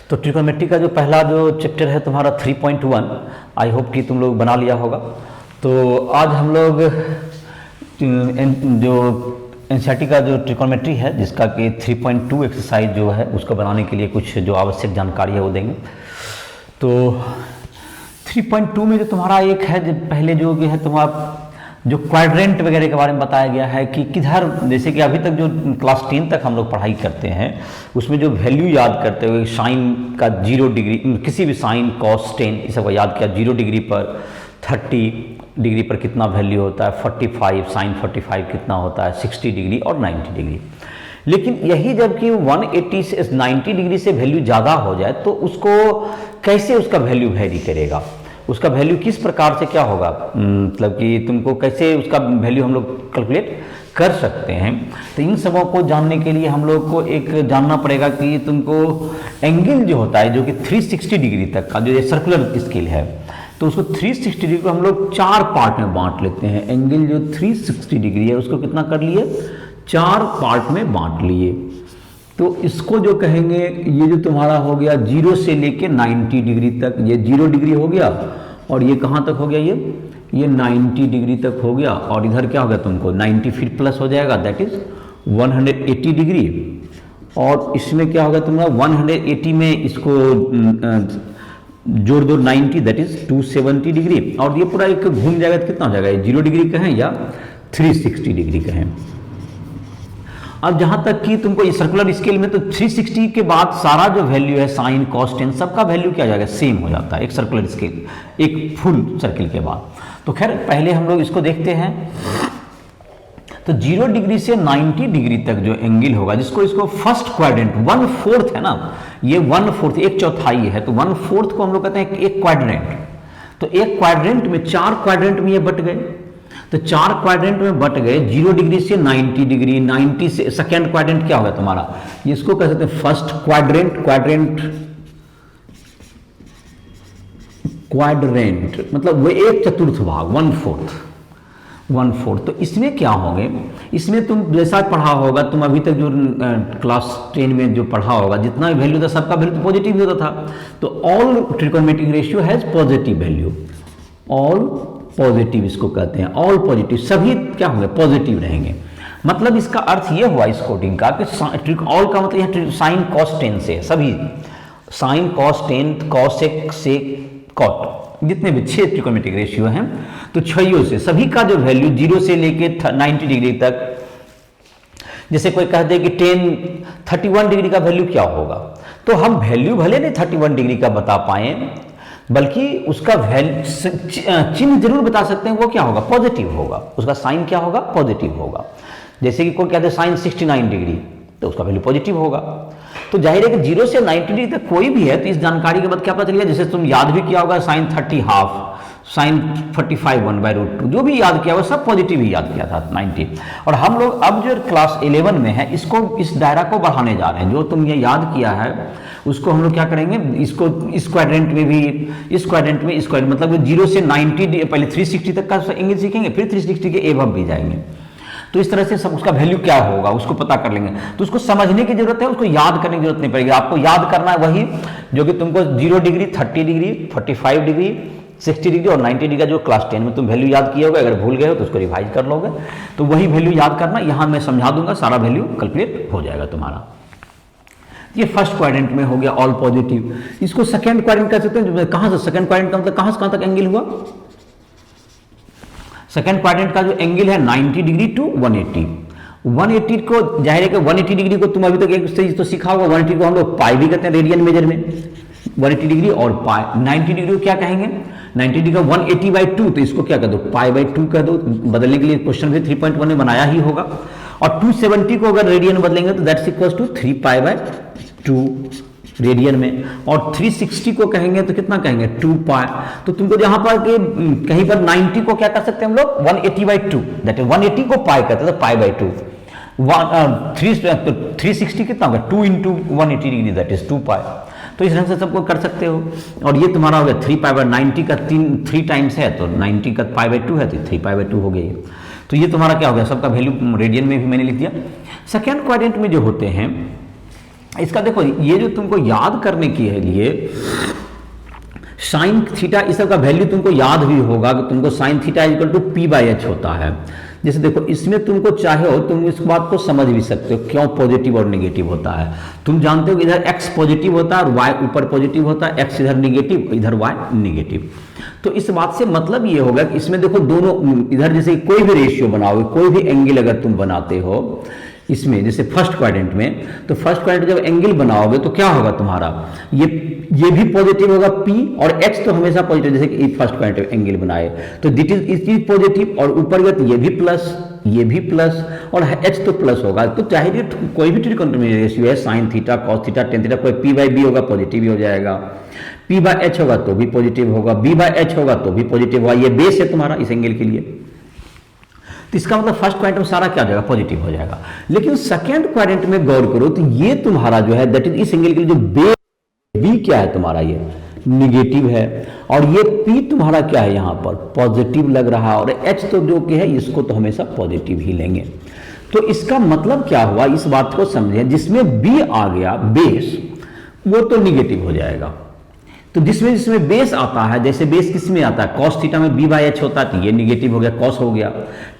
तो ट्रिकोमेट्री का जो पहला जो चैप्टर है तुम्हारा 3.1, आई होप कि तुम लोग बना लिया होगा। तो आज हम लोग जो एनसीईआरटी का जो ट्रिकोमेट्री है जिसका कि 3.2 एक्सरसाइज जो है उसको बनाने के लिए कुछ जो आवश्यक जानकारी है वो देंगे। तो 3.2 में जो तुम्हारा एक है जो पहले जो है तुम्हारा जो क्वाड्रेंट वगैरह के बारे में बताया गया है कि किधर, जैसे कि अभी तक जो क्लास 10 तक हम लोग पढ़ाई करते हैं उसमें जो वैल्यू याद करते हुए साइन का 0 डिग्री, किसी भी साइन कॉस टेन इस सबको याद किया, 0 डिग्री पर 30 डिग्री पर कितना वैल्यू होता है, 45 साइन 45 कितना होता है, 60 डिग्री और 90 डिग्री। लेकिन यही जबकि 180 से 90 डिग्री से वैल्यू ज़्यादा हो जाए तो उसको कैसे उसका वैल्यू वेरी करेगा, उसका वैल्यू किस प्रकार से क्या होगा, मतलब कि तुमको कैसे उसका वैल्यू हम लोग कैलकुलेट कर सकते हैं। तो इन सबों को जानने के लिए हम लोग को एक जानना पड़ेगा कि तुमको एंगल जो होता है जो कि 360 डिग्री तक का जो ये सर्कुलर स्केल है तो उसको 360 डिग्री को हम लोग 4 पार्ट में बांट लेते हैं। एंगल जो 360 डिग्री है उसको कितना कर लिए, 4 पार्ट में बांट लिए। तो इसको जो कहेंगे ये जो तुम्हारा हो गया 0 से लेके 90 डिग्री तक, ये 0 डिग्री हो गया और ये कहाँ तक हो गया, ये 90 डिग्री तक हो गया। और इधर क्या हो गया तुमको 90 फिर प्लस हो जाएगा दैट इज 180 डिग्री। और इसमें क्या होगा तुम्हारा 180 में इसको जोड़ दो 90 दैट इज 270 डिग्री। और ये पूरा एक घूम जाएगा तो कितना हो जाएगा, 0 डिग्री कहें या 360 डिग्री कहें। अब जहां तक कि तुमको ये सर्कुलर स्केल में तो 360 के बाद सारा जो वैल्यू है साइन कॉस टेन सबका वैल्यू क्या हो जाएगा, सेम हो जाता है एक सर्कुलर स्केल, एक फुल सर्किल के बाद। तो खैर पहले हम लोग इसको देखते हैं। तो 0 डिग्री से 90 डिग्री तक जो एंगल होगा जिसको इसको फर्स्ट क्वाड्रेंट 1/4 है ना, ये 1/4 एक चौथाई है तो 1/4 को हम लोग कहते हैं एक क्वाड्रेंट। तो एक क्वाड्रेंट में 4 क्वाड्रेंट में ये बट गए, तो 4 क्वाड्रेंट में बट गए 0 डिग्री से 90 डिग्री, 90 से सेकेंड क्वाड्रेंट क्या होगा तुम्हारा, इसको कह सकते हैं फर्स्ट क्वाड्रेंट, क्वाड्रेंट मतलब वो एक चतुर्थ भाग 1/4। तो इसमें क्या होंगे, इसमें तुम जैसा पढ़ा होगा तुम अभी तक जो क्लास 10 में जो पढ़ा होगा जितना भी वैल्यू था सबका वैल्यू तो पॉजिटिव होता था। तो all trigonometric ratio has positive value, all positive इसको कहते हैं, ऑल पॉजिटिव सभी क्या होंगे पॉजिटिव रहेंगे। मतलब इसका अर्थ ये हुआ इस कोडिंग का कि ऑल का मतलब यहाँ साइन कॉस टेन से सभी sine cos tan cos sec cot जितने भी 6 ट्रिकोमेट्रिक रेशियो हैं तो 6 से सभी का जो वैल्यू 0 से लेके 90 डिग्री तक, जैसे कोई कह दे कि 31 डिग्री का वैल्यू क्या होगा तो हम वैल्यू भले नहीं 31 डिग्री का बता पाए बल्कि उसका चिन्ह जरूर बता सकते हैं, वो क्या होगा पॉजिटिव होगा, उसका साइन क्या होगा पॉजिटिव होगा। जैसे कि कोई कहते हैं साइन 69 डिग्री तो उसका वैल्यू पॉजिटिव होगा। तो जाहिर है कि 0 से 90 डिग्री तक कोई भी है तो इस जानकारी के बाद क्या पता चल गया, जैसे तुम याद भी किया होगा साइन 30 हाफ, साइन 45 1/√2 जो भी याद किया हुआ सब पॉजिटिव ही याद किया था 90। और हम लोग अब जो क्लास 11 में है इसको इस दायरा को बढ़ाने जा रहे हैं, जो तुम ये याद किया है उसको हम लोग क्या करेंगे, इसको इस क्वाड्रेंट में भी, इस क्वाड्रेंट में इस क्वाड्रेंट मतलब 0 से 90 पहले 360 तक का एंगल सीखेंगे फिर 360 के एबव भी जाएंगे। तो इस तरह से सब उसका वैल्यू क्या होगा उसको पता कर लेंगे। तो उसको समझने की जरूरत है, उसको याद करने की जरूरत नहीं पड़ेगी। आपको याद करना है वही जो कि तुमको 0 डिग्री 30 डिग्री 45 डिग्री 60 डिग्री और 90 डिग्री का जो क्लास 10 में तुम वैल्यू याद किए होगे, अगर भूल गए हो तो उसको रिवाइज कर लोगे। तो वही वैल्यू याद करना, यहाँ मैं समझा दूंगा, सारा वैल्यू कैलकुलेट हो जाएगा तुम्हारा। ये फर्स्ट क्वाड्रेंट में हो गया ऑल पॉजिटिव। इसको सेकंड क्वाड्रेंट कह सकते हैं, कहां से सेकंड क्वाड्रेंट का मतलब कहां से कहां तक एंगल हुआ, सेकंड क्वाड्रेंट का जो एंगल है 90 डिग्री टू 180 को, जाहिर है कि 180 डिग्री को तुम अभी तक एक चीज तो सीखा होगा, 180 को हम लोग पाई भी कहते हैं रेडियन मेजर में, 180 डिग्री और पाई। 90 डिग्री को क्या कहेंगे, 90 डिग्री का 180/2 तो इसको क्या कह दो पाई/2 कह दो। बदलने के लिए क्वेश्चन भी 3.1 में बनाया ही होगा। और 270 को अगर रेडियन बदलेंगे तो दैट्स इक्वल्स टू 3 पाई/2 रेडियन में। और 360 को कहेंगे तो कितना कहेंगे 2 पाई। तो तुमको जहां पर कि कहीं पर 90 को क्या कर सकते हैं हम लोग 180/2 दैट इज 180 को पाई कहते हैं पाई/2। 360 कितना होगा 2 × 180 डिग्री दैट इज 2 पाई। तो इस ढंग से सबको कर सकते हो। और ये तुम्हारा हो गया 3 पाई/90 का 3 टाइम्स है तो 90 का पाई/2 है तो 3 पाई/2 हो गया। तो ये तुम्हारा क्या हो गया, सबका वैल्यू रेडियन में भी मैंने लिख दिया। सेकेंड क्वाड्रेंट में जो होते हैं इसका देखो ये जो तुमको याद करने के लिए साइन थीटा इस सब का वैल्यू तुमको याद भी होगा कि तुमको sine theta equal to P by H होता है। जैसे देखो इसमें तुमको चाहे हो तुम इस बात को समझ भी सकते हो क्यों पॉजिटिव और नेगेटिव होता है। तुम जानते हो कि इधर x पॉजिटिव होता है और y ऊपर पॉजिटिव होता है, x इधर नेगेटिव इधर y नेगेटिव। तो इस बात से मतलब ये होगा कि इसमें देखो दोनों इधर जैसे कोई भी रेशियो बनाओगे, कोई भी एंगल अगर तुम बनाते हो इसमें जैसे फर्स्ट क्वाड्रेंट में, तो फर्स्ट क्वाड्रेंट जब एंगल बनाओगे तो क्या होगा तुम्हारा, ये भी पॉजिटिव होगा P और X तो हमेशा पॉजिटिव, जैसे कि फर्स्ट क्वाड्रेंट एंगल बनाए तो दिट इज पॉजिटिव और ऊपर गया तो ये भी प्लस और H तो प्लस होगा। तो चाहे कोई भी ट्रिगोनोमेट्रिक रेशियो है, sine theta cos theta tan theta, कोई P बाई बी होगा पॉजिटिव ही हो जाएगा, P बाई एच होगा तो भी पॉजिटिव होगा, B बाई एच होगा तो भी पॉजिटिव होगा। ये बेस है तुम्हारा इस एंगल के लिए, तो इसका मतलब फर्स्ट क्वाड्रेंट में सारा क्या हो जाएगा, पॉजिटिव हो जाएगा। लेकिन सेकंड क्वाड्रेंट में गौर करो तो ये तुम्हारा जो है दैट इज इस एंगल के लिए जो बेस बी क्या है तुम्हारा, ये निगेटिव है और ये P तुम्हारा क्या है यहाँ पर पॉजिटिव लग रहा है और H तो जो कि है इसको तो हमेशा पॉजिटिव ही लेंगे। तो इसका मतलब क्या हुआ, इस बात को समझें, जिसमें B आ गया बेस वो तो निगेटिव हो जाएगा। तो जिसमें बेस आता है, जैसे बेस किस में आता है, कॉस थीटा में बी बाई एच होता है तो ये निगेटिव हो गया, कॉस हो गया।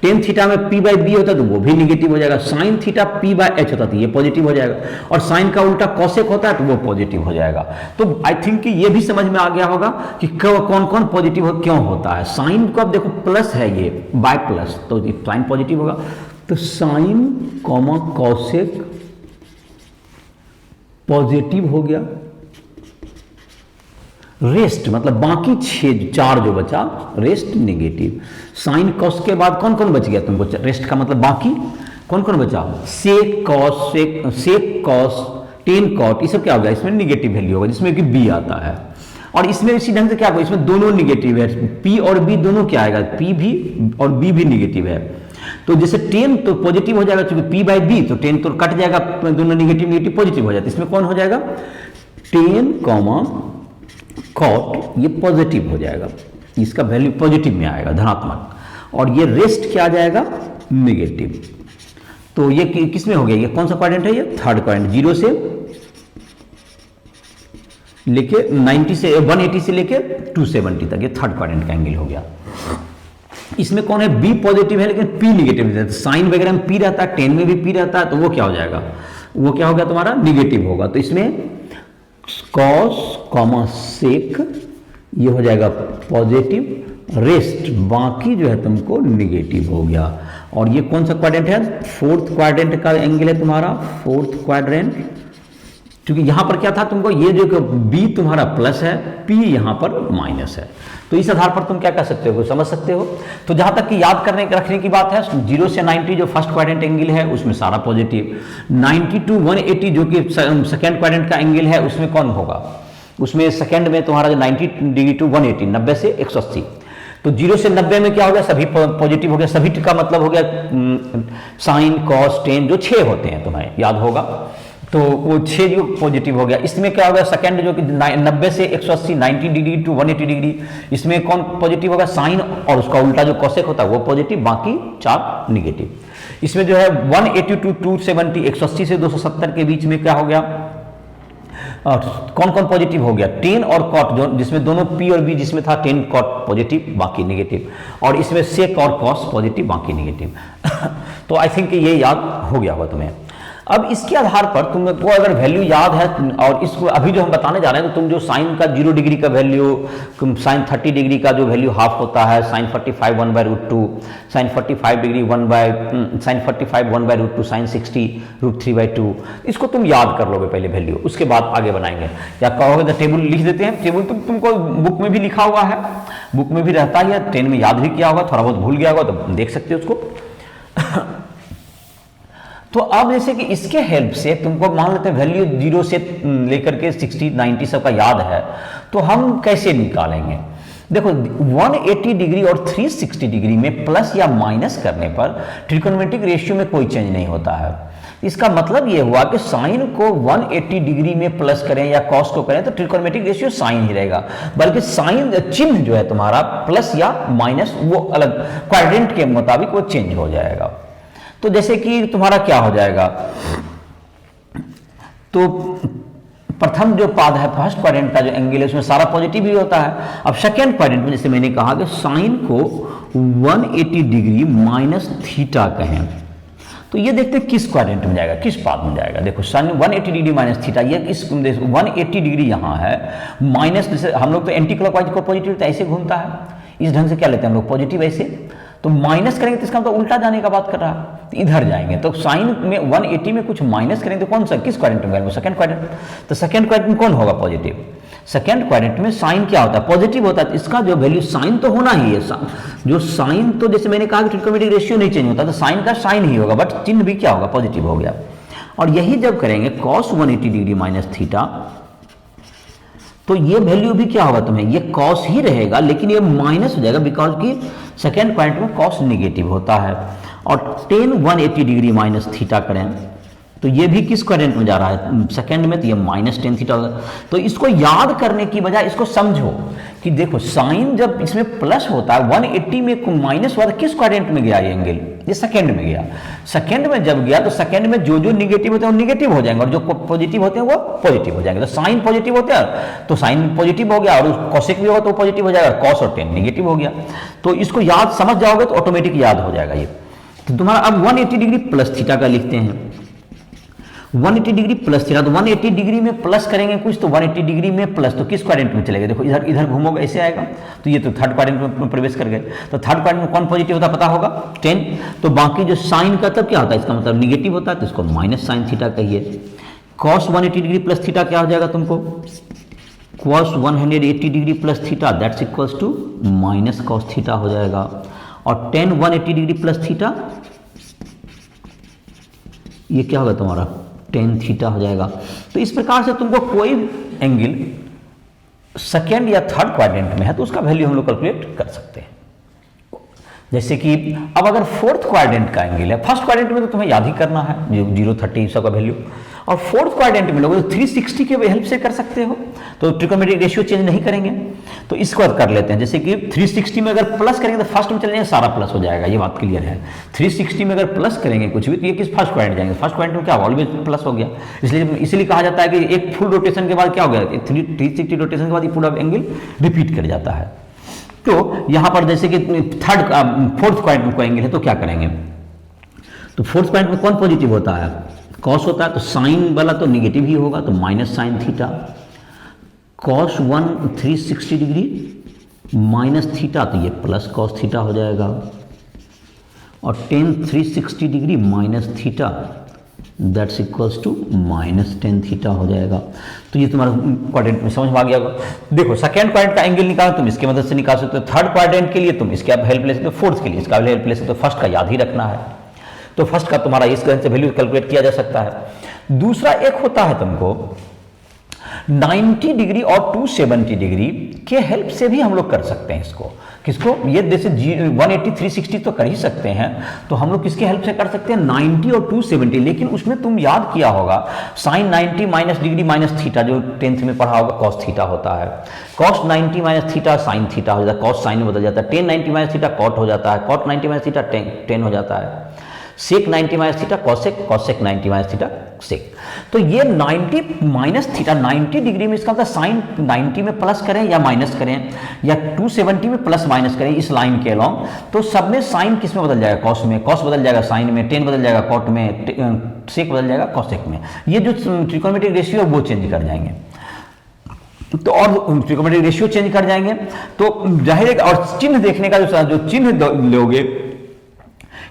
टेन थीटा में पी बाई बी होता है तो वो भी निगेटिव हो जाएगा। Sine theta P by H होता है तो ये पॉजिटिव हो जाएगा और साइन का उल्टा कॉसेक होता है तो वो पॉजिटिव हो जाएगा। तो आई थिंक कि ये भी समझ में आ गया होगा कि कौन कौन पॉजिटिव क्यों होता है। साइन को अब देखो प्लस है ये बाय प्लस तो साइन पॉजिटिव होगा, तो साइन कॉमा कॉसेक पॉजिटिव हो गया। रेस्ट मतलब बाकी चार जो बचा रेस्ट नेगेटिव। साइन कॉस के बाद कौन कौन बच गया तुमको, रेस्ट का मतलब बाकी कौन कौन बचा, सेक कॉस टेन कॉट, ये सब क्या होगा, इसमें नेगेटिव वैल्यू होगा जिसमें कि बी आता है। और इसमें इसी ढंग से क्या होगा, इसमें दोनों नेगेटिव है, पी और बी दोनों क्या आएगा, पी भी और बी भी नेगेटिव है। तो जैसे टेन तो पॉजिटिव हो जाएगा क्योंकि पी बाई बी, तो टेन तो कट जाएगा, दोनों नेगेटिव पॉजिटिव हो जाता है। इसमें कौन हो जाएगा, टेन कॉमा कॉट ये पॉजिटिव हो जाएगा, इसका वैल्यू पॉजिटिव में आएगा धनात्मक, और ये रेस्ट क्या आ जाएगा नेगेटिव। तो ये किस में हो गया, ये कौन सा क्वाड्रेंट है, ये थर्ड क्वाड्रेंट, 0 से लेके 90 से 180 से लेके 270 तक, ये थर्ड क्वाड्रेंट का एंगल हो गया। इसमें कौन है, बी पॉजिटिव है लेकिन पी निगेटिव है। साइन वगैरह में पी रहता है, टेन में भी पी रहता है, तो वो क्या हो जाएगा, वो क्या हो गया तुम्हारा निगेटिव होगा। तो इसमें कॉस कॉमा सेक ये हो जाएगा पॉजिटिव, रेस्ट बाकी जो है तुमको निगेटिव हो गया। और ये कौन सा क्वाड्रेंट है, फोर्थ क्वाड्रेंट का एंगल है तुम्हारा, फोर्थ क्वाड्रेंट, क्योंकि यहां पर क्या था तुमको, ये जो बी तुम्हारा प्लस है, पी यहां पर माइनस है। तो इस आधार पर तुम क्या कर सकते हो, समझ सकते हो। तो जहां तक कि याद करने रखने की बात है, 0 से 90 जो फर्स्ट क्वाड्रेंट एंगल है उसमें सारा पॉजिटिव, 90 to 180 जो कि सेकंड क्वाड्रेंट का एंगल है उसमें कौन होगा, उसमें सेकंड में तुम्हारा जो 90 डिग्री टू 180, 90 से 180, तो 0 से 90 में क्या हो गया, सभी पॉजिटिव हो गया। सभी का मतलब हो गया साइन कॉस टेन जो 6 होते हैं तुम्हें याद होगा, तो वो 6 जो पॉजिटिव हो गया। इसमें क्या हो गया, सेकंड जो कि 90 से 180, 90 डिग्री टू 180 डिग्री, इसमें कौन पॉजिटिव होगा, साइन और उसका उल्टा जो कॉसेक होता है वो पॉजिटिव, बाकी 4 निगेटिव। इसमें जो है 180 टू 270, 180 से 270 के बीच में क्या हो गया, कौन कौन पॉजिटिव हो गया, टेन और कॉट, जो जिसमें दोनों पी और बी जिसमें था, टेन कॉट पॉजिटिव बाकी नेगेटिव, और इसमें सेक और कॉस पॉजिटिव बाकी नेगेटिव। तो आई थिंक ये याद हो गया होगा तुम्हें। अब इसके आधार पर तुमको अगर वैल्यू याद है, और इसको अभी जो हम बताने जा रहे हैं, तो तुम जो साइन का 0 डिग्री का वैल्यू, साइन 30 डिग्री का जो वैल्यू हाफ होता है, sine 45 1/√2, sine 45 degree sine 45 1/√2, sine 60 √3/2, इसको तुम याद कर लोगे पहले वैल्यू, उसके बाद आगे बनाएंगे। या कहोगे तो टेबल लिख देते हैं, टेबल तुमको बुक में भी लिखा हुआ है, बुक में भी रहता है, ट्रेन में याद भी किया होगा, थोड़ा बहुत भूल गया होगा तो देख सकते हो उसको। तो अब जैसे कि इसके हेल्प से तुमको मान लेते हैं वैल्यू 0 से लेकर के 60 90 सब का याद है, तो हम कैसे निकालेंगे। देखो 180 डिग्री और 360 डिग्री में प्लस या माइनस करने पर ट्रिगोनोमेट्रिक रेशियो में कोई चेंज नहीं होता है। इसका मतलब यह हुआ कि साइन को 180 डिग्री में प्लस करें या कॉस को करें तो ट्रिगोनोमेट्रिक रेशियो साइन ही रहेगा, बल्कि साइन चिन्ह जो है तुम्हारा प्लस या माइनस वो अलग क्वाड्रेंट के मुताबिक वो चेंज हो जाएगा। तो जैसे कि तुम्हारा क्या हो जाएगा, तो प्रथम जो पाद है फर्स्ट क्वाड्रेंट का जो एंगल है उसमें सारा पॉजिटिव ही होता है। अब सेकेंड क्वाड्रेंट में जैसे मैंने कहा कि साइन को 180 डिग्री माइनस थीटा कहें, तो ये देखते हैं किस क्वाड्रेंट में जाएगा, किस पाद में जाएगा। देखो साइन 180 डिग्री माइनस थीटा, ये इस 180 डिग्री यहाँ है, माइनस जैसे हम लोग तो एंटी क्लॉकवाइज को पॉजिटिव ऐसे घूमता है, इस ढंग से क्या लेते हैं हम लोग पॉजिटिव ऐसे, तो माइनस करेंगे तो इसका मतलब उल्टा जाने का बात कर रहा है, तो इधर जाएंगे। तो साइन में 180 में कुछ माइनस करेंगे तो कौन सा किस क्वाड्रेंट में जाएगा, सेकंड क्वाड्रेंट। तो सेकंड क्वाड्रेंट में कौन होगा पॉजिटिव, सेकंड क्वाड्रेंट में साइन क्या होता है पॉजिटिव होता है, तो इसका जो वैल्यू साइन तो होना ही है, जो साइन तो जैसे मैंने कहा कि ट्रिग्नोमेट्रिक रेशियो नहीं चेंज होता, तो साइन का साइन ही होगा, बट चिन्ह भी क्या होगा पॉजिटिव हो गया। और यही जब करेंगे cos 180 डिग्री माइनस थीटा, तो ये वैल्यू भी क्या होगा तुम्हें, ये cos ही रहेगा लेकिन ये माइनस हो जाएगा, बिकॉज की सेकेंड क्वाड्रेंट में cos निगेटिव होता है। और tan 180 डिग्री माइनस थीटा करें तो ये भी किस क्वाड्रेंट में जा रहा है सेकंड में, तो ये माइनस टेन थीटा होगा। तो इसको याद करने की बजाय इसको समझो कि देखो साइन जब इसमें प्लस होता है 180 में माइनस हुआ, किस क्वाड्रेंट में गया ये एंगल, ये सेकंड में गया। सेकंड में जब गया तो सेकंड में जो जो निगेटिव होते हैं वो निगेटिव हो जाएंगे और जो पॉजिटिव होते हैं वो पॉजिटिव हो जाएंगे। तो साइन पॉजिटिव होते हैं तो साइन पॉजिटिव हो गया, और कॉसेक भी होगा तो पॉजिटिव हो जाएगा, कॉस और टेन निगेटिव हो गया। तो इसको याद समझ जाओगे तो ऑटोमेटिक याद हो जाएगा ये। तो तुम्हारा अब 180 डिग्री प्लस थीटा का लिखते हैं, 180 डिग्री प्लस थीटा, तो 180 डिग्री में प्लस करेंगे कुछ, तो 180 डिग्री में प्लस तो किस क्वाड्रेंट में चलेगा, देखो इधर इधर घूमोगे ऐसे आएगा, तो ये तो थर्ड क्वाड्रेंट में प्रवेश कर गए। तो थर्ड क्वाड्रेंट में कौन पॉजिटिव होता है पता होगा 10, तो बाकी जो साइन का तब क्या होता है, इसका मतलब निगेटिव होता है, तो इसको माइनस साइन थीटा कहिए। cos 180 डिग्री प्लस थीटा क्या हो जाएगा तुमको, cos 180 degree plus theta that's equals to minus cos theta हो जाएगा। और tan 180 डिग्री प्लस थीटा ये क्या होगा तुम्हारा टेन थीटा हो जाएगा। तो इस प्रकार से तुमको कोई एंगल सेकेंड या थर्ड क्वाड्रेंट में है तो उसका वैल्यू हम लोग कैलकुलेट कर सकते हैं। जैसे कि अब अगर फोर्थ क्वाड्रेंट का एंगल है, फर्स्ट क्वाड्रेंट में तो तुम्हें याद ही करना है 0, 30 सब का वैल्यू, और फोर्थ क्वाड्रेंट में लोग 360 के हेल्प से कर सकते हो, तो ट्रिग्नोमेट्रिक रेशियो चेंज नहीं करेंगे। तो इसको कर लेते हैं, जैसे कि 360 में अगर प्लस करेंगे तो फर्स्ट में चले जाएंगे सारा प्लस हो जाएगा, ये बात क्लियर है। 360 में अगर प्लस करेंगे कुछ भी तो ये किस फर्स्ट क्वाड्रेंट जाएंगे, फर्स्ट क्वाड्रेंट में क्या ऑलवेज प्लस हो गया, इसलिए कहा जाता है कि एक फुल रोटेशन के बाद क्या हो गया 360 रोटेशन के बाद ये पूरा एंगल रिपीट कर जाता है। तो यहां पर जैसे कि फोर्थ क्वाड्रेंट का एंगल है तो क्या करेंगे, तो फोर्थ क्वाड्रेंट में कौन पॉजिटिव होता है, कॉस होता है, तो साइन वाला तो निगेटिव ही होगा, तो minus sine theta. Cos 360 degree minus theta, तो ये प्लस कॉस थीटा हो जाएगा। और tan 360 degree minus theta that's equals to minus tan theta हो जाएगा। तो ये तुम्हारा क्वाड्रेंट में समझ में आ गया होगा। देखो सेकंड क्वाड्रेंट का एंगल निकालो तुम इसके मदद से निकाल सकते हो, थर्ड क्वाड्रेंट के लिए तुम इसके हेल्प ले सकते हो, फोर्थ के लिए इसका हेल्प ले सकते हो, फर्स्ट का याद ही रखना है। तो फर्स्ट का तुम्हारा इस तरह से वैल्यू कैलकुलेट किया जा सकता है। दूसरा एक होता है तुमको 90 डिग्री और 270 डिग्री के हेल्प से भी हम लोग कर सकते हैं इसको, किसको, ये जैसे 180 360 तो कर ही सकते हैं, तो हम लोग किसके हेल्प से कर सकते हैं 90 और 270। लेकिन उसमें तुम याद किया होगा sine 90 minus degree minus theta, जो 10th में पढ़ा होगा कॉस थीटा होता है, cos 90 minus theta sine theta हो जाता है, कॉस साइन में बदल जाता है, टेन 90 माइनस थीटा कॉट हो जाता है, कॉट 90 माइनस थीटा टेन हो जाता है, sec 90 minus theta cosec, cosec 90 minus theta sec. तो ये 90 माइनस थीटा 90 डिग्री में इसका मतलब साइन 90 में प्लस करें या माइनस करें या 270 में प्लस माइनस करें इस लाइन के अलोंग, तो सब में साइन किस में बदल जाएगा, कॉस में, कॉस बदल जाएगा साइन में, टेन बदल जाएगा कॉट में, सेक बदल जाएगा कॉसेक में। ये जो ट्रिग्नोमेट्रिक रेशियो है वो चेंज कर जाएंगे। तो और ट्रिग्नोमेट्रिक रेशियो चेंज कर जाएंगे तो जाहिर है, और चिन्ह देखने का जो चिन्ह लोगे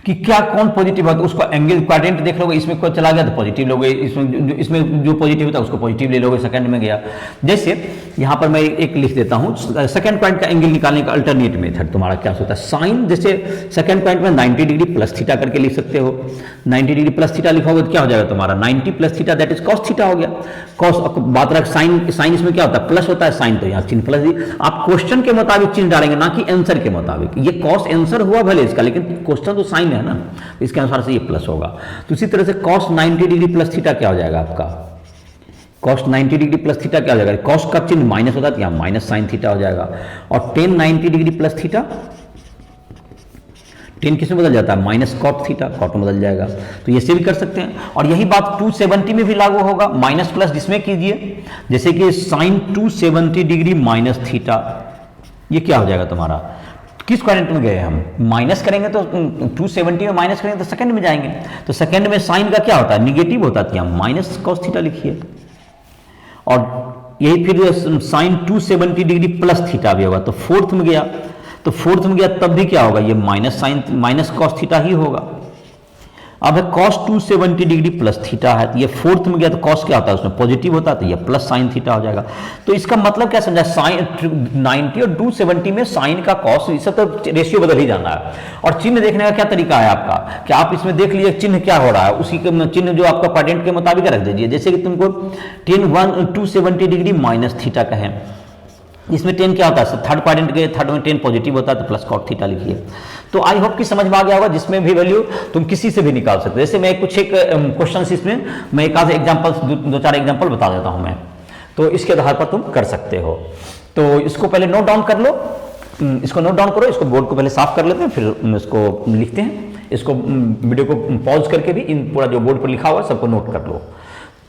कि क्या कौन पॉजिटिव है, तो उसको एंगल क्वाड्रेंट देख लोगे, इसमें कोई चला गया तो पॉजिटिव लोगे, इसमें जो पॉजिटिव होता है उसको पॉजिटिव ले लोगे, सेकंड में गया। जैसे यहाँ पर मैं एक लिख देता हूँ, सेकंड पॉइंट का एंगल निकालने का अल्टरनेट मेथड तुम्हारा क्या होता है, साइन जैसे सेकंड पॉइंट में 90 डिग्री प्लस थीटा करके लिख सकते हो, 90 डिग्री प्लस थीटा लिखोगे तो क्या हो जाएगा तुम्हारा 90 plus theta that is cos theta हो गया। कॉस बात रख साइन, साइन इसमें क्या होता है प्लस होता है, साइन तो यहाँ चिन्ह प्लस दी, आप क्वेश्चन के मुताबिक चिन्ह डालेंगे ना कि आंसर के मुताबिक। ये कॉस आंसर हुआ भले इसका, लेकिन क्वेश्चन तो साइन है ना, इसके अनुसार से ये प्लस होगा। तो इसी तरह से cos 90 डिग्री प्लस थीटा क्या हो जाएगा आपका, cos 90 डिग्री प्लस थीटा क्या हो जाएगा, cos का चिन्ह माइनस होता है, यहाँ माइनस साइन थीटा हो जाएगा। और tan 90 degree plus theta, ten किस में बदल जाता है, माइनस कॉट थीटा, कॉट में बदल जाएगा। तो ये से भी कर सकते हैं। और यही बात 270 में भी लागू होगा, माइनस प्लस जिसमें कीजिए, जैसे कि साइन 270 डिग्री माइनस थीटा, ये क्या हो जाएगा तुम्हारा, किस क्वाड्रेंट में गए हम, माइनस करेंगे तो 270 में माइनस करेंगे तो सेकंड में जाएंगे। तो सेकंड में साइन का क्या होता है, निगेटिव होता है, माइनस कॉस थीटा लिखिए। और यही फिर साइन 270 डिग्री प्लस थीटा भी होगा, तो फोर्थ में गया, तो फोर्थ में गया तब भी क्या होगा, ये minus sign minus cos theta ही होगा। अब है कॉस 270 डिग्री प्लस थीटा है, तो ये फोर्थ में गया तो कॉस क्या होता है, उसमें पॉजिटिव होता है, तो ये प्लस साइन थीटा हो जाएगा। तो इसका मतलब क्या समझा, साइन 90 और 270 में साइन का कॉस, इस सब तो रेशियो बदल ही जाना है। और चिन्ह देखने का क्या तरीका है आपका, कि आप इसमें देख लीजिए चिन्ह क्या हो रहा है, उसी के चिन्ह जो आपका क्वाड्रेंट के मुताबिक रख दीजिए। जैसे कि तुमको 270 डिग्री माइनस थीटा कहें, इसमें 10 क्या होता है, थर्ड क्वाड्रेंट के थर्ड में 10 पॉजिटिव होता है, तो प्लस कॉट थीटा लिखिए। तो आई होप कि समझ में आ गया होगा, जिसमें भी वैल्यू तुम किसी से भी निकाल सकते हो। जैसे मैं कुछ एक क्वेश्चन इसमें मैं एक आध एग्जाम्पल, दो चार एग्जाम्पल बता देता हूं मैं, तो इसके आधार पर तुम कर सकते हो। तो इसको पहले नोट डाउन कर लो, इसको नोट डाउन करो, इसको बोर्ड को पहले साफ कर लेते हैं, फिर इसको लिखते हैं। इसको वीडियो को पॉज करके भी इन पूरा जो बोर्ड पर लिखा हुआ है सबको नोट कर लो।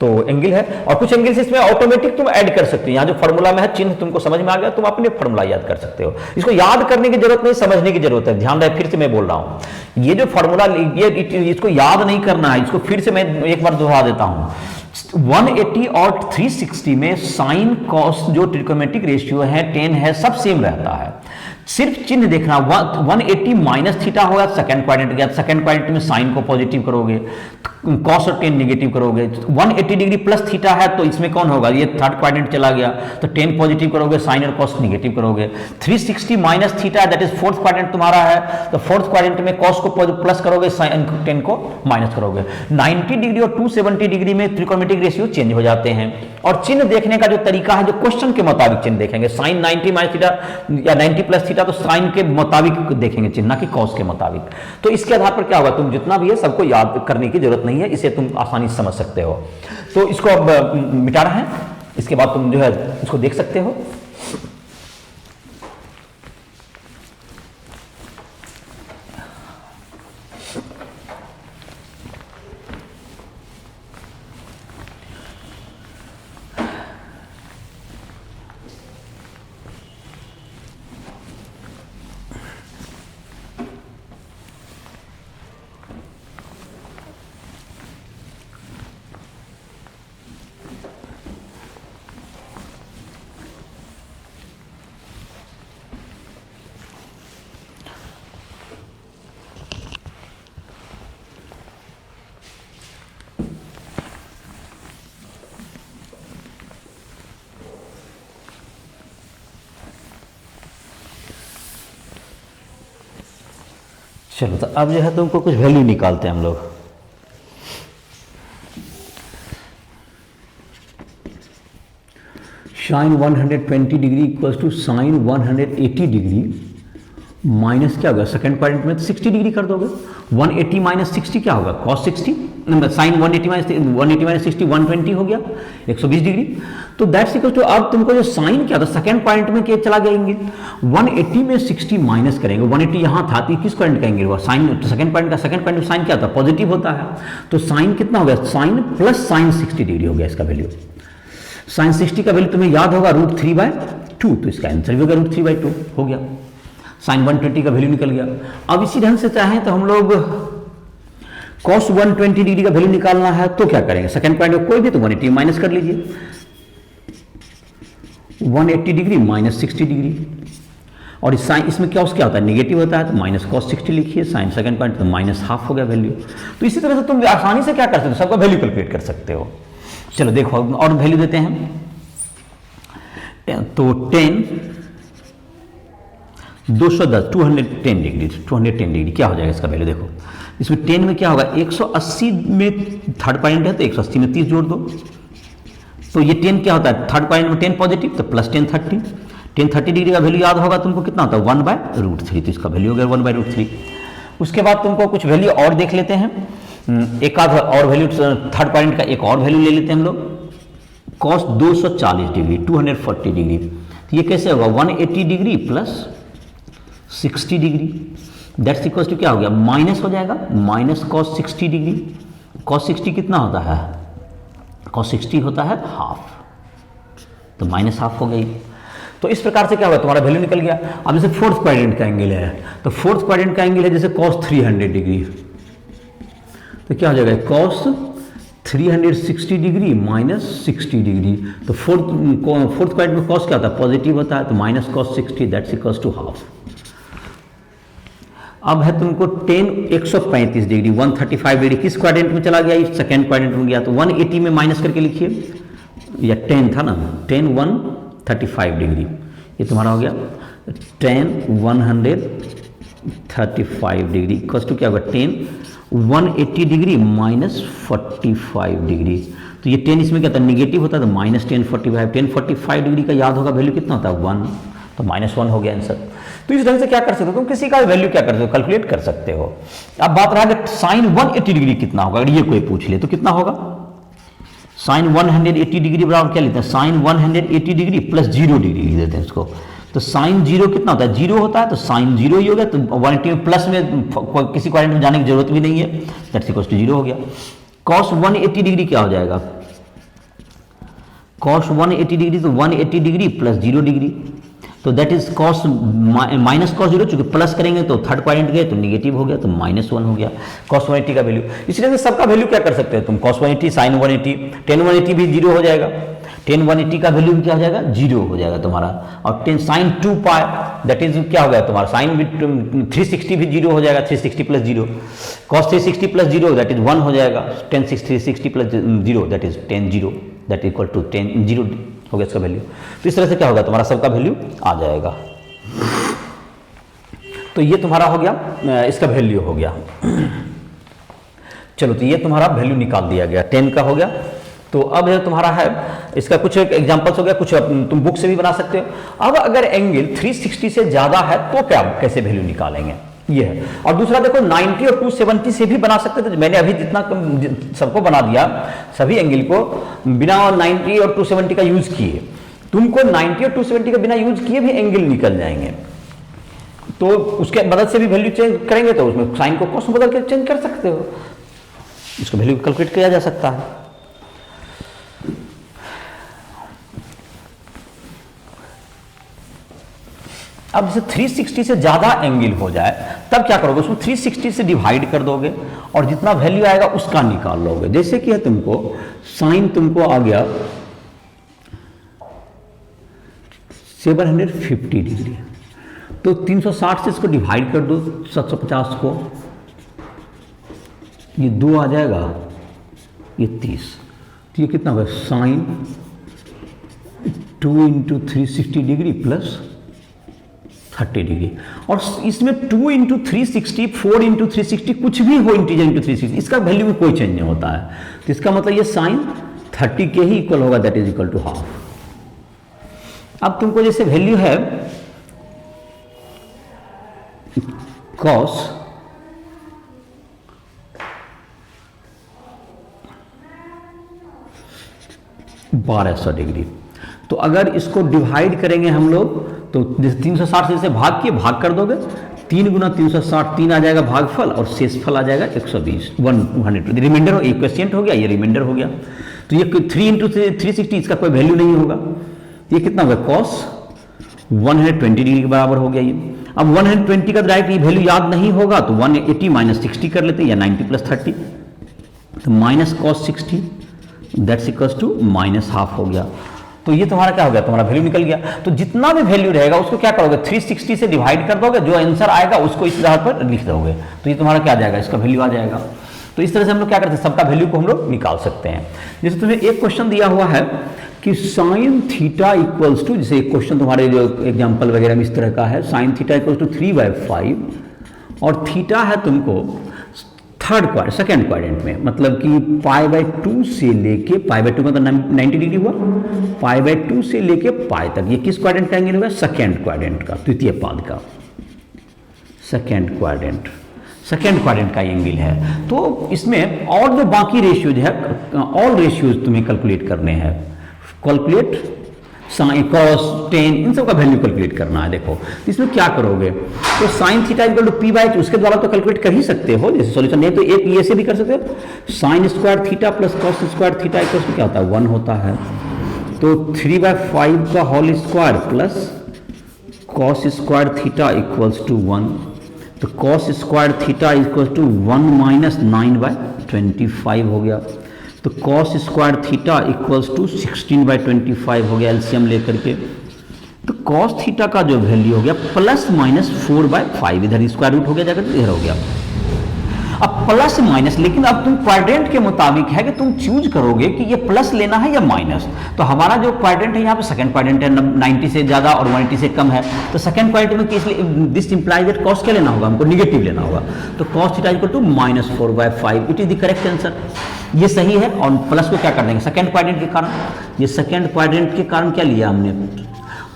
तो एंगल है, और कुछ एंगल्स इसमें ऑटोमेटिक तुम ऐड कर सकते हो। यहाँ जो फॉर्मूला में है, चिन्ह तुमको समझ में आ गया, तुम अपने फॉर्मूला याद कर सकते हो। इसको याद करने की जरूरत नहीं, समझने की जरूरत है। ध्यान रहे, फिर से मैं बोल रहा हूं, ये जो फॉर्मूला, ये इसको याद नहीं करना है, इसको फिर से मैं एक बार दोहरा देता हूं। 180 और 360 में साइन कॉस जो ट्रिग्नोमेट्रिक रेशियो है 10 है, सब सेम रहता है। सिर्फ चिन्ह देखना, 180 माइनस थीटा होगा, सेकंड क्वाड्रेंट गया, सेकंड क्वाड्रेंट में साइन को पॉजिटिव करोगे, कॉस और 10 निगेटिव करोगे। 180 डिग्री प्लस थीटा है, तो इसमें कौन होगा, ये थर्ड क्वाड्रेंट चला गया, तो 10 पॉजिटिव करोगे, साइन और कॉस निगेटिव करोगे। 360 minus theta, that is fourth quadrant तुम्हारा है, तो फोर्थ क्वाड्रेंट में कॉस को प्लस करोगे, साइन 10 को माइनस करोगे। 90 डिग्री और 270 डिग्री में त्रिकोणमितिक रेशियो चेंज हो जाते हैं। और चिन्ह देखने का जो तरीका है, जो क्वेश्चन के मुताबिक चिन्ह देखेंगे, साइन 90 माइनस थीटा या 90 प्लस थीटा, तो साइन के मुताबिक देखेंगे चिन्ह, ना कि कॉस के मुताबिक। तो इसके आधार पर क्या होगा, तुम जितना भी है सबको याद करने की जरूरत नहीं है, इसे तुम आसानी से समझ सकते हो। तो इसको अब मिटाना है, इसके बाद तुम जो है इसको देख सकते हो। चलो, तो अब जो है तुमको कुछ वैल्यू निकालते हैं हम लोग। Sine 120 degree equals to sine 180 degree minus क्या होगा, सेकंड क्वाड्रेंट में तो 60 डिग्री कर दोगे। 180 माइनस 60 क्या होगा, कॉस 60, साइन 180 माइनस 60 120 हो गया, 120 डिग्री। तो दैट्स इक्वल टू, अब तुमको जो साइन क्या था, सेकंड पॉइंट में क्या चला जाएंगे, 180 में 60 माइनस करेंगे। 180 यहाँ था, तो किस पॉइंट का एंगल हुआ, साइन सेकंड पॉइंट का। सेकंड पॉइंट में साइन क्या था, पॉजिटिव होता है, तो साइन कितना हो गया, साइन प्लस साइन 60 डिग्री हो गया इसका वैल्यू। साइन 60 का वैल्यू तुम्हें याद होगा √3/2, तो इसका आंसर भी होगा √3/2 हो गया। साइन 120 का वैल्यू निकल गया। अब इसी ढंग से चाहें तो हम लोग cos 120 डिग्री का वैल्यू निकालना है, तो क्या करेंगे, सेकंड पॉइंट में कोई भी तो 180 माइनस कर लीजिए, 180 डिग्री माइनस 60 डिग्री। और इस साइन, इसमें क्या क्या होता है, निगेटिव होता है, तो माइनस cos 60 लिखिए, साइन सेकंड पॉइंट तो माइनस हाफ हो गया वैल्यू। तो इसी तरह से तुम आसानी से क्या कर सकते हो, सबका वैल्यू कैलकुलेट कर सकते हो। चलो देखो और वैल्यू देते हैं, तो 10 210 210 डिग्री 210 डिग्री क्या हो जाएगा इसका वैल्यू, देखो इसमें 10 में क्या होगा, 180 में थर्ड पॉइंट है, तो 180 में 30 जोड़ दो, तो ये 10 क्या होता है, थर्ड पॉइंट में 10 पॉजिटिव, तो प्लस 10 30 डिग्री का वैल्यू याद होगा तुमको कितना होता है, 1/√3, तो इसका वैल्यू हो गया 1/√3। उसके बाद तुमको कुछ वैल्यू और देख लेते हैं, एक आध और वैल्यू, थर्ड पॉइंट का एक और वैल्यू ले लेते हैं हम लोग, cos 240 डिग्री 240 डिग्री, तो ये कैसे होगा, 180 degree plus 60 degree, that's equal to क्या हो गया, माइनस हो जाएगा माइनस कॉस 60 डिग्री। कॉस 60 कितना होता है, कॉस 60 होता है हाफ, तो माइनस हाफ हो गई। तो इस प्रकार से क्या होगा, तुम्हारा वैल्यू निकल गया। अब जैसे फोर्थ क्वाड्रेंट का एंगल है, तो फोर्थ क्वाड्रेंट का एंगल है जैसे कॉस 300 डिग्री, तो क्या हो जाएगा कॉस 360 डिग्री माइनस 60 डिग्री। तो फोर्थ क्वाड्रेंट में कॉस क्या होता है, पॉजिटिव होता है, तो minus cos 60 that's equals to half. अब है तुमको टेन 135 डिग्री 135 डिग्री किस क्वाड्रेंट में चला गया, सेकेंड क्वाड्रेंट में गया, तो 180 में माइनस करके लिखिए, या 10 था ना, 10 135 डिग्री, ये तुम्हारा हो गया 10 135 डिग्री इक्वल्स टू क्या होगा 10 180 डिग्री माइनस 45 डिग्री। तो ये 10 इसमें क्या था, निगेटिव होता है, तो माइनस 1045 डिग्री का याद होगा वैल्यू कितना होता है 1, तो -1 हो गया आंसर। तो इस ढंग से क्या कर सकते हो तुम, किसी का वैल्यू क्या कर सकते हो, कैलकुलेट कर सकते हो। अब बात रहा कि साइन 180 डिग्री कितना होगा, अगर ये कोई पूछ ले तो कितना होगा, साइन 180 डिग्री बराबर क्या लेते हैं, साइन 180 डिग्री प्लस 0 डिग्री लिख देते हैं इसको। तो साइन 0 कितना होता है, 0 होता है, तो साइन 0 ही हो गया, तो 180 में प्लस में किसी क्वाड्रेंट में जाने की जरूरत भी नहीं है, दैट्स इक्वल टू 0 हो गया। कॉस 180 डिग्री क्या हो जाएगा, कॉस 180 डिग्री, तो 180 डिग्री प्लस 0 डिग्री, तो that is cos minus cos 0, चूंकि प्लस करेंगे तो थर्ड क्वाड्रेंट गए तो निगेटिव हो गया, तो -1 हो गया कॉस 180 का वैल्यू। इसलिए सबका वैल्यू क्या कर सकते हो तुम, कॉस 180 साइन 180 टेन 180 भी 0 हो जाएगा, टेन 180 का वैल्यू भी क्या हो जाएगा 0 हो जाएगा तुम्हारा, और 10 साइन 2 पाई दैट इज क्या हो गया तुम्हारा, साइन 360 भी 0 हो जाएगा, 360 plus 0, cos 360 plus 0 that is 1 हो जाएगा, 10 360 plus 0 that is 10 0 that equal to 10 0 हो गया इसका वैल्यू। तो इस तरह से क्या होगा तुम्हारा सबका वैल्यू आ जाएगा। तो ये तुम्हारा हो गया, इसका वैल्यू हो गया। चलो तो ये तुम्हारा वैल्यू निकाल दिया गया, 10 का हो गया। तो अब जो तुम्हारा है इसका कुछ एग्जांपल्स हो गया, कुछ तुम बुक से भी बना सकते हो। अब अगर एंगल 360 से ज्यादा है तो क्या कैसे वैल्यू निकालेंगे, ये है। और दूसरा देखो 90 और 270 से भी बना सकते थे, मैंने अभी जितना सबको बना दिया, सभी एंगल को बिना 90 और 270 का यूज किए, तुमको 90 और 270 का बिना यूज किए भी एंगल निकल जाएंगे, तो उसके मदद से भी वैल्यू चेंज करेंगे, तो उसमें साइन को कॉस बदल के चेंज कर सकते हो, इसको वैल्यू कैलकुलेट किया जा सकता है। अब जैसे 360 से ज्यादा एंगल हो जाए तब क्या करोगे, उसको 360 से डिवाइड कर दोगे और जितना वैल्यू आएगा उसका निकाल लोगे। जैसे कि है तुमको साइन तुमको आ गया 750 डिग्री, तो 360 से इसको डिवाइड कर दो 750 को, ये 2 आ जाएगा, ये 30, तो ये कितना होगा sine 2 into 360 degree plus 30 degree. और इसमें 2 इंटू 360 4 इंटू 360 कुछ भी हो इंटीजर इंटू 360, इसका वैल्यू में कोई चेंज नहीं होता है, तो इसका मतलब ये साइन 30 के ही इक्वल होगा, that is equal to half. अब तुमको जैसे वैल्यू है कॉस 1200 डिग्री, तो अगर इसको डिवाइड करेंगे हम लोग तो जैसे 360 से भाग के भाग कर दोगे, 3 गुना 360 3 आ जाएगा भागफल और शेषफल आ जाएगा 120 100, रिमाइंडर एक क्वेश्चन हो गया, ये रिमाइंडर हो गया। तो ये 3 इंटू 360 इसका कोई वैल्यू नहीं होगा, ये कितना होगा कॉस 120 डिग्री के बराबर हो गया ये। अब 120 का डायरेक्ट ये वैल्यू याद नहीं होगा तो 180 माइनस 60 कर लेते हैं, या 90 प्लस 30, तो minus cos 60 that's equals to minus half हो गया। तो ये तुम्हारा क्या हो गया, तुम्हारा वैल्यू निकल गया। तो जितना भी वैल्यू रहेगा उसको क्या करोगे 360 से डिवाइड कर दोगे, जो आंसर आएगा उसको इस आधार पर लिख दोगे, तो ये तुम्हारा क्या आ जाएगा, इसका वैल्यू आ जाएगा। तो इस तरह से हम लोग क्या करते हैं, सबका वैल्यू को हम लोग निकाल सकते हैं। जैसे तुम्हें एक क्वेश्चन दिया हुआ है कि साइन थीटा इक्वल्स टू, जैसे एक क्वेश्चन तुम्हारे जो एग्जाम्पल वगैरह में इस तरह का है, साइन थीटा इक्वल्स टू 3/5 और थीटा है तुमको सेकेंड क्वाड्रेंट में, मतलब कि π/2 से लेके π/2 मतलब 90 डिग्री हुआ, π/2 से लेके पाई तक, ये किस क्वाड्रेंट का एंगल होगा, सेकेंड क्वाड्रेंट का, तृतीय पाद का सेकेंड क्वाड्रेंट का एंगल है। तो इसमें और जो बाकी रेशियोज है, ऑल रेशियोज तुम्हें कैलकुलेट करने हैं। Calculate sign cos ten in सब का वैल्यू कैलकुलेट करना है। देखो इसमें क्या करोगे, तो sine theta equal to P by H उसके द्वारा तो कैलकुलेट कर ही सकते हो जैसे सॉल्यूशन नहीं तो एक ये से भी कर सकते हो। Sine square theta plus cos square theta equal to क्या होता है 1 होता है। तो 3/5 का whole square plus cos square theta equals to 1। तो cos square theta equals to 1 minus 9/25 हो गया। तो cos square theta equals to 16/25 हो गया एलसीएम लेकर के। तो कॉस थीटा का जो वैल्यू हो गया प्लस माइनस 4/5, इधर स्क्वायर रूट हो गया जाकर इधर हो गया। अब प्लस माइनस, लेकिन अब तुम क्वाड्रेंट के मुताबिक है कि तुम चूज करोगे कि ये प्लस लेना है या माइनस। तो हमारा जो क्वाड्रेंट है यहाँ पे सेकंड क्वाड्रेंट है, 90 से ज्यादा और 180 से कम है। तो सेकंड क्वाड्रेंट में इसलिए दिस इंप्लाइज दैट कॉस क्या लेना होगा, हमको निगेटिव लेना होगा। तो cos theta equal to -4/5 it is the correct answer. ये सही है। और प्लस को क्या कर देंगे सेकंड क्वाड्रेंट के कारण, ये सेकंड क्वाड्रेंट के कारण क्या लिया हमने,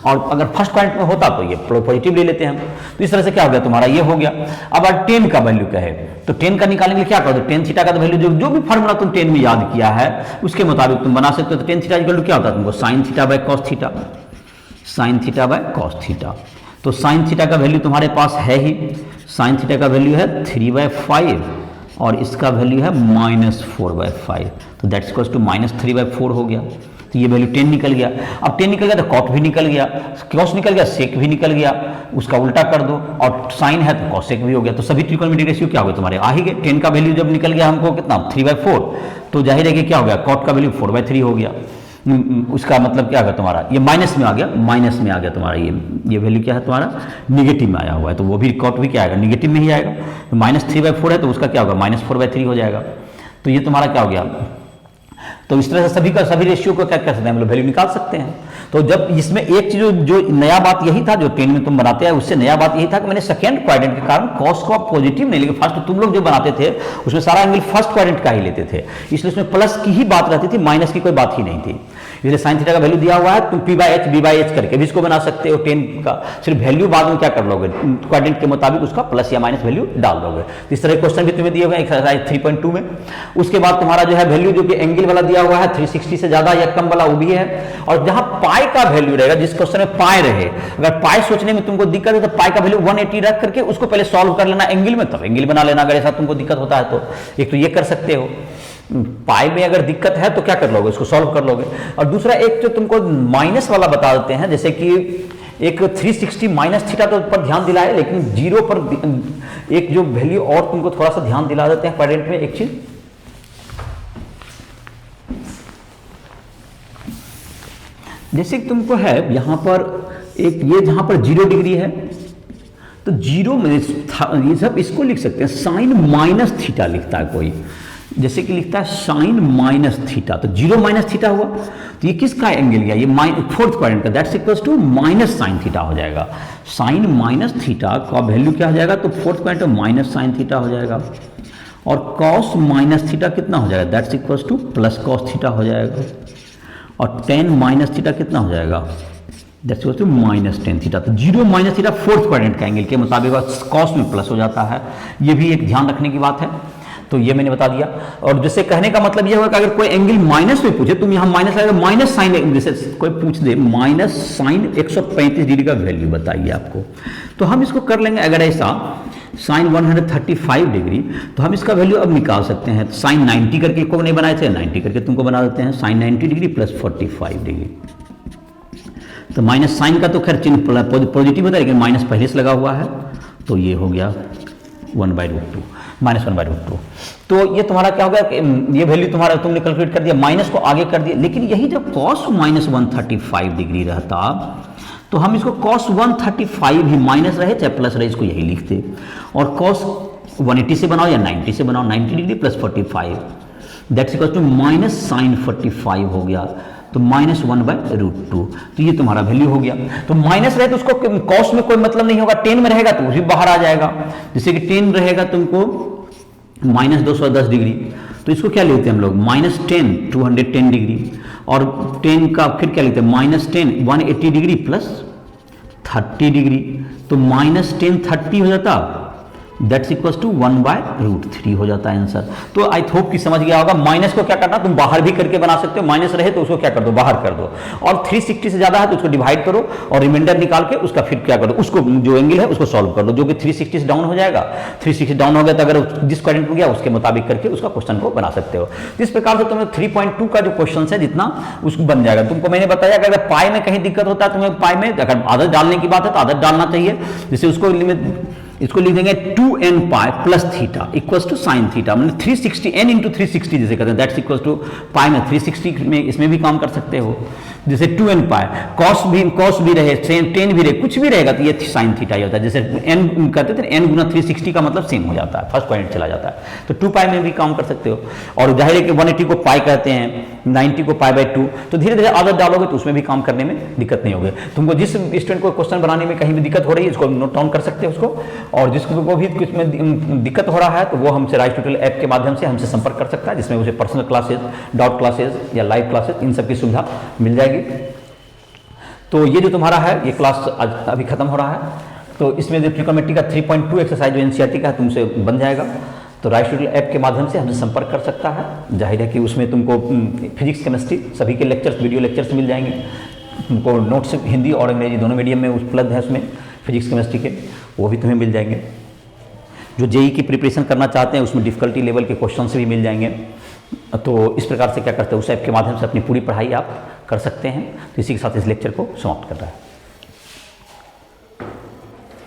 और अगर फर्स्ट क्वाड्रेंट में होता तो ये पॉजिटिव ले लेते हैं हम। तो इस तरह से क्या हो गया तुम्हारा ये हो गया। अब अगर टेन का वैल्यू क्या है, तो टेन का निकालने के लिए क्या करो, टेन थीटा का तो वैल्यू जो भी फॉर्मूला तुम टेन में याद किया है उसके मुताबिक तुम बना सकते हो। तो टेन थीटा इक्वल टू क्या होता है तुमको sine theta by cos theta, sine theta by cos theta. तो साइन थीटा का वैल्यू तुम्हारे पास है ही, साइन थीटा का वैल्यू है 3/5 और इसका वैल्यू है -4/5। तो दैट्स इक्वल्स टू -3/4 हो गया। तो ये वैल्यू 10 निकल गया। अब 10 निकल गया तो कॉट भी निकल गया, कॉस निकल गया, सेक भी निकल गया, उसका उल्टा कर दो और साइन है तो कॉसेक भी हो गया। तो सभी ट्रिगोनोमेट्रिक रेशियो क्या हो गए तुम्हारे आ ही गए। 10 का वैल्यू जब निकल गया हमको कितना 3/4, तो जाहिर है कि क्या हो गया कॉट का वैल्यू 4/3 हो गया। उसका मतलब क्या होगा तुम्हारा ये माइनस में आ गया, माइनस में आ गया तुम्हारा ये वैल्यू क्या है तुम्हारा निगेटिव में आया हुआ है। तो वो भी कॉट भी क्या आएगा निगेटिव में ही आएगा। तो -3/4 है तो उसका क्या होगा -4/3 हो जाएगा। तो ये तुम्हारा क्या हो गया। तो इस तरह से सभी रेशियो को क्या कर सकते हैं हम लोग वैल्यू निकाल सकते हैं। तो जब इसमें एक चीज जो नया बात यही था जो 10 में तुम बनाते हैं उससे नया बात यही था कि मैंने सेकंड क्वाड्रेंट के कारण कॉस को आप पॉजिटिव नहीं, लेकिन फर्स्ट तुम लोग जो बनाते थे उसमें सारा एंगल फर्स्ट क्वाड्रेंट का ही लेते थे, इसलिए उसमें प्लस की ही बात रहती थी, माइनस की कोई बात ही नहीं थी। इसलिए साइन थीटा का वैल्यू दिया हुआ है, तुम p/h b/h करके भी इसको बना सकते हो 10 का। सिर्फ वैल्यू बाद में क्या कर लोगे क्वाड्रेंट के मुताबिक उसका प्लस या माइनस वैल्यू डाल दोगे। इस तरह क्वेश्चन भी तुम्हें दिए हुए हैं एक्सरसाइज 3.2 में। उसके बाद तुम्हारा जो है वैल्यू जो कि एंगल वाला दिया हुआ है 360 से ज्यादा या कम वाला वो भी है। और जहां पाई का वैल्यू रहेगा, जिस क्वेश्चन में पाई रहे, अगर पाई सोचने में तुमको दिक्कत है तो पाई का वैल्यू 180 रख करके उसको पहले सॉल्व कर लेना एंगल में, तब एंगल बना लेना। अगर ऐसा तुमको दिक्कत होता है तो एक तो ये कर सकते हो। पाई में अगर दिक्कत है तो क्या कर लोगे उसको सॉल्व कर लोगे। और दूसरा एक जो तुमको माइनस वाला बता देते हैं, जैसे कि एक 360 माइनस थीटा तो पर ध्यान दिलाए, लेकिन जीरो पर एक जो वैल्यू और तुमको थोड़ा सा ध्यान दिला देते हैं क्वाड्रेंट में। एक चीज जैसे कि तुमको है यहां पर एक ये जहां पर 0 डिग्री है तो 0 में ये सब इसको लिख सकते हैं साइन माइनस थीटा लिखता है कोई, जैसे कि लिखता है साइन माइनस थीटा, तो 0 माइनस थीटा हुआ। तो ये किसका एंगल गया, ये फोर्थ क्वाड्रेंट का, that's equals to minus sine theta हो जाएगा। साइन माइनस थीटा का वैल्यू क्या हो जाएगा, तो फोर्थ क्वाड्रेंट में माइनस साइन थीटा हो जाएगा। और कॉस माइनस थीटा कितना हो जाएगा, that's equals to plus cos theta हो जाएगा। और टेन माइनस थीटा कितना हो जाएगा, that's equals to minus tan theta. तो 0 माइनस थीटा फोर्थ क्वाड्रेंट का एंगल के मुताबिक कॉस में प्लस हो जाता है। ये भी एक ध्यान रखने की बात है। तो ये मैंने बता दिया। और जैसे कहने का मतलब ये होगा कि अगर कोई एंगल माइनस में पूछे, तुम यहां माइनस लगेगा, माइनस साइन, जैसे कोई पूछ दे माइनस साइन 135 डिग्री का वैल्यू बताइए आपको, तो हम इसको कर लेंगे। अगर ऐसा साइन 135 डिग्री, तो हम इसका वैल्यू अब निकाल सकते हैं। साइन 90 करके को नहीं बनाए थे, 90 करके तुमको बना देते हैं। साइन 90 डिग्री प्लस 45 डिग्री, तो माइनस साइन का तो खैर चिन्ह पॉजिटिव होता है, लेकिन माइनस पहले से लगा हुआ है, तो ये हो गया 1/√2 -1/√2। तो ये तुम्हारा क्या हो गया, ये वैल्यू तुम्हारा तुमने कैलकुलेट कर दिया, माइनस को आगे कर दिया। लेकिन यही जब cos -135 डिग्री रहता तो हम इसको cos 135 ही माइनस रहे चाहे प्लस रहे इसको यही लिखते। और cos 180 से बनाओ या 90 से बनाओ, 90 degree plus 45 that's equal to minus sine 45 हो गया, तो -1/√2। तो ये तुम्हारा वैल्यू हो गया। तो माइनस रहे तो उसको कॉस में कोई मतलब नहीं होगा, 10 में रहेगा तो वो भी बाहर आ जाएगा। जैसे कि 10 रहेगा तुमको -210 डिग्री, तो इसको क्या लेते हैं हम लोग -10 210 डिग्री। और 10 का फिर क्या लेते हैं -10 180 डिग्री प्लस 30 डिग्री, तो -10 30 हो जाता दैट्स इक्वल टू 1/√3 हो जाता है आंसर। तो आई होप कि समझ गया होगा। माइनस को क्या करना, तुम बाहर भी करके बना सकते हो, माइनस रहे तो उसको क्या कर दो, बाहर कर दो, और 360 से ज्यादा है तो उसको डिवाइड करो और रिमाइंडर निकाल के उसका फिर क्या करो, उसको जो एंगल है उसको सॉल्व कर दो, जो कि 360 से डाउन हो जाएगा। 360 डाउन हो गया तो अगर जिस क्वाड्रेंट में गया उसके मुताबिक करके उसका क्वेश्चन को बना सकते हो। इस प्रकार से तुम्हें 3.2 का जो क्वेश्चन है जितना उसको बन जाएगा। तुमको मैंने बताया कि अगर पाई में कहीं दिक्कत होता है, तुम्हें पाई में अगर आदत डालने की बात है तो आदत डालना चाहिए। जैसे उसको इसको लिख देंगे 2n pi plus theta equals to sine theta, मतलब 360 n इंटू 360 जैसे कहते हैं, दैट्स इक्वल्स टू पाई में 360 में इसमें भी काम कर सकते हो। जैसे 2n पाई कॉस भी रहे, टेन भी रहे, कुछ भी रहेगा तो ये साइन थीटा ही होता है। जैसे n कहते थे, n गुना 360 का मतलब सेम हो जाता है, फर्स्ट पॉइंट चला जाता है। तो 2 पाई में भी काम कर सकते हो। और जाहिर है कि 180 को पाई कहते हैं, 90 को π/2, तो धीरे धीरे आदत डालोगे तो उसमें भी काम करने में दिक्कत नहीं होगी। तुमको जिस स्टूडेंट को क्वेश्चन बनाने में कहीं भी दिक्कत हो रही है इसको नोट डाउन कर सकते हो उसको, और जिसको भी कुछ में दिक्कत हो रहा है तो वो हमसे राइस ट्यूटोरियल ऐप के माध्यम से हमसे संपर्क कर सकता है, जिसमें उसे पर्सनल क्लासेज, डाउट क्लासेज या लाइव क्लासेज इन सब की सुविधा मिल जाएगी। तो ये जो तुम्हारा है ये क्लास आज अभी खत्म हो रहा है। तो इसमें जो ट्रिग्नोमेट्री का 3.2 एक्सरसाइज जो एनसीईआरटी का है तुमसे बन जाएगा। तो राइस ट्यूटोरियल ऐप के माध्यम से हमसे संपर्क कर सकता है। जाहिर है कि उसमें तुमको फिजिक्स केमिस्ट्री सभी के लेक्चर्स, वीडियो लेक्चर्स मिल जाएंगे। तुमको नोट्स हिंदी और अंग्रेजी दोनों मीडियम में उपलब्ध है, उसमें फिजिक्स केमिस्ट्री के वो भी तुम्हें मिल जाएंगे। जो जेई की प्रिपरेशन करना चाहते हैं उसमें डिफिकल्टी लेवल के क्वेश्चन भी मिल जाएंगे। तो इस प्रकार से क्या करते हैं, उस ऐप के माध्यम से अपनी पूरी पढ़ाई आप कर सकते हैं। तो इसी के साथ इस लेक्चर को समाप्त कर रहा है।